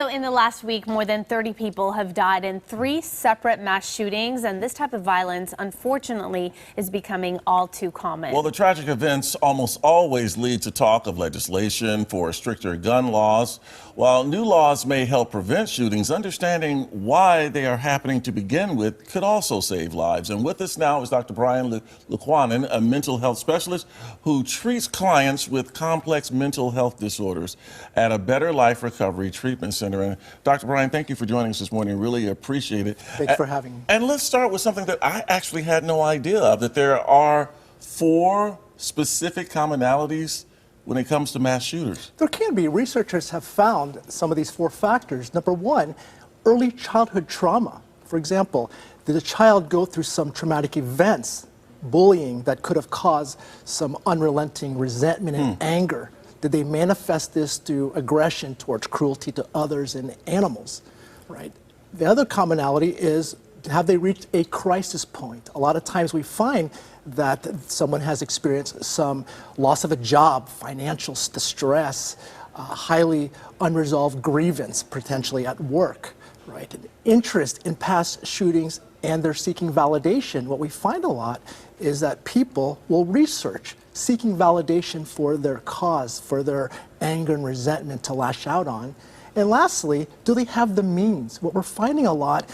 So in the last week, more than 30 people have died in 3 separate mass shootings, and this type of violence, unfortunately, is becoming all too common. Well, the tragic events almost always lead to talk of legislation for stricter gun laws. While new laws may help prevent shootings, understanding why they are happening to begin with could also save lives. And with us now is Dr. Brian Licuanan, a mental health specialist who treats clients with complex mental health disorders at a Better Life Recovery Treatment Center. And Dr. Brian, thank you for joining us this morning. Really appreciate it. Thanks for having me. And let's start with something that I actually had no idea of, that there are 4 specific commonalities when it comes to mass shooters. There can be. Researchers have found some of these 4 factors. Number 1, early childhood trauma. For example, did a child go through some traumatic events, bullying that could have caused some unrelenting resentment and anger? Did they manifest this through aggression towards cruelty to others and animals, right? The other commonality is, have they reached a crisis point? A lot of times we find that someone has experienced some loss of a job, financial distress, highly unresolved grievance potentially at work, right? An interest in past shootings, and they're seeking validation. What we find a lot is that people will research, seeking validation for their cause, for their anger and resentment to lash out on. And lastly, do they have the means? What we're finding a lot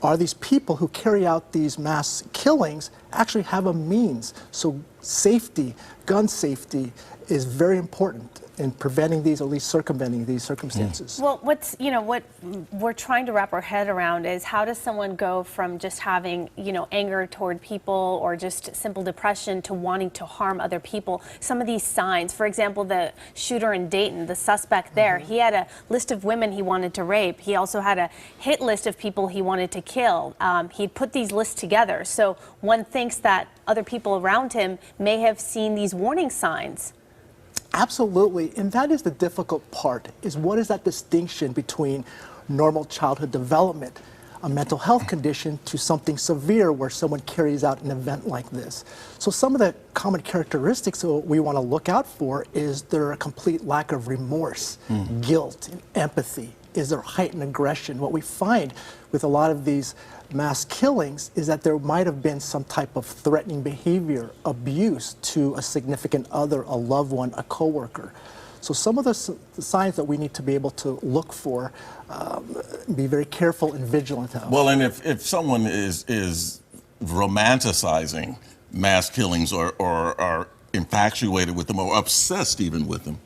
are these people who carry out these mass killings actually have a means. So safety, gun safety, is very important in preventing these, or at least circumventing these circumstances. Well, what we're trying to wrap our head around is, how does someone go from just having, anger toward people or just simple depression to wanting to harm other people? Some of these signs, for example, the shooter in Dayton, the suspect there, he had a list of women he wanted to rape. He also had a hit list of people he wanted to kill. He put these lists together. So one thinks that other people around him may have seen these warning signs. Absolutely, and that is the difficult part, is what is that distinction between normal childhood development, a mental health condition, to something severe where someone carries out an event like this. So some of the common characteristics that we want to look out for is there a complete lack of remorse, guilt, and empathy? Is there heightened aggression? What we find with a lot of these mass killings is that there might have been some type of threatening behavior, abuse to a significant other, a loved one, a coworker. So some of the signs that we need to be able to look for, be very careful and vigilant of. Well, and if someone is romanticizing mass killings or are infatuated with them or obsessed even with them.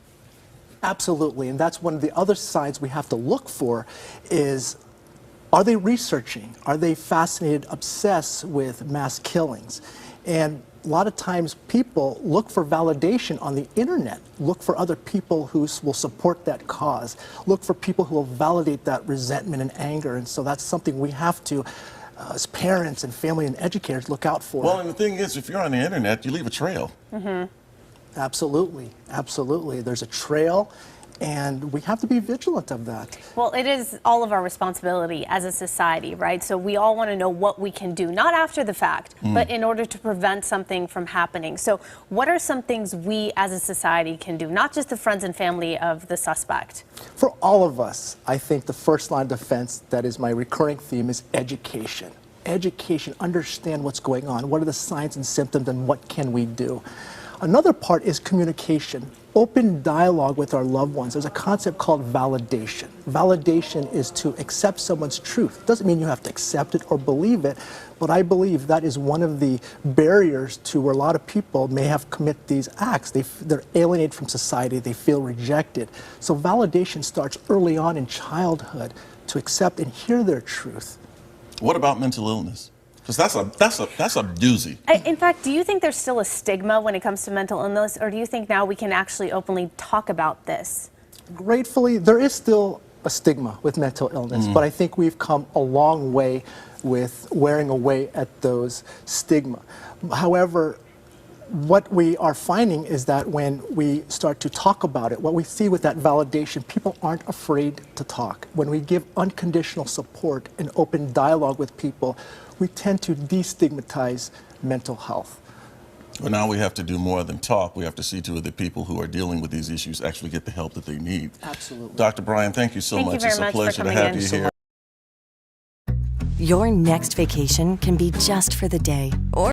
Absolutely, and that's one of the other signs we have to look for is, are they researching? Are they fascinated, obsessed with mass killings? And a lot of times people look for validation on the internet, look for other people who will support that cause, look for people who will validate that resentment and anger, and so that's something we have to, as parents and family and educators, look out for. Well, and the thing is, if you're on the internet, you leave a trail. Absolutely, absolutely. There's a trail, and we have to be vigilant of that. Well, it is all of our responsibility as a society, right? So we all want to know what we can do, not after the fact, but in order to prevent something from happening. So what are some things we as a society can do, not just the friends and family of the suspect? For all of us, I think the first line of defense, that is my recurring theme, is education. Education, understand what's going on, what are the signs and symptoms, and what can we do? Another part is communication, open dialogue with our loved ones. There's a concept called validation. Validation is to accept someone's truth. It doesn't mean you have to accept it or believe it, but I believe that is one of the barriers to where a lot of people may have commit these acts. They're alienated from society, they feel rejected. So validation starts early on in childhood, to accept and hear their truth. What about mental illness? Because that's a doozy. In fact, do you think there's still a stigma when it comes to mental illness, or do you think now we can actually openly talk about this? Gratefully, there is still a stigma with mental illness, but I think we've come a long way with wearing away at those stigma. However, what we are finding is that when we start to talk about it, what we see with that validation, people aren't afraid to talk. When we give unconditional support and open dialogue with people, we tend to destigmatize mental health. But now we have to do more than talk. We have to see to it that people who are dealing with these issues actually get the help that they need. Absolutely. Dr. Bryan, thank you so Thank you much. very It's a much for pleasure to coming have in. you So here. Your next vacation can be just for the day or